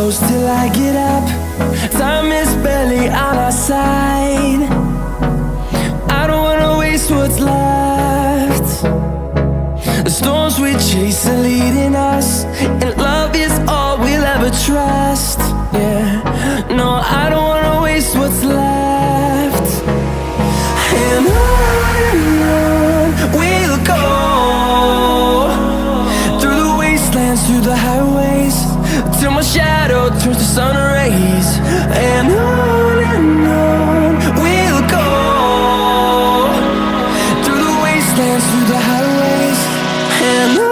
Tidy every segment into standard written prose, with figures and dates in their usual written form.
close till I get up. Time is barely on our side. I don't wanna waste what's left. The storms we chase are leading us, and love is all we'll ever trust. Yeah, no, I don't wanna waste what's left. And on we'll go, through the wastelands, through the highways, till my shadow turns to sun rays. And on we'll go, through the wastelands, through the highways, and on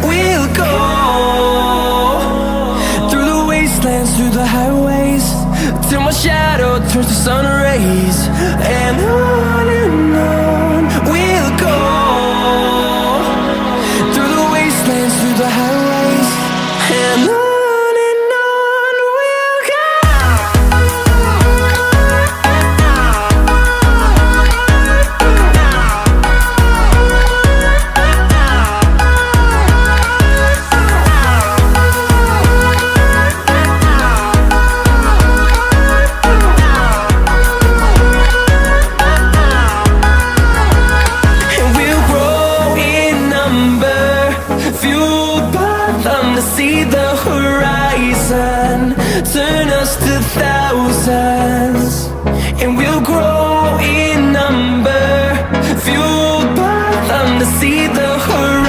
we'll go. Through the highways, till my shadow turns to sun rays. And on we'll go, through the wastelands, through the highways, and on we'll go. See the horizon turn us to thousands, and we'll grow in number, fueled by them to see the horizon.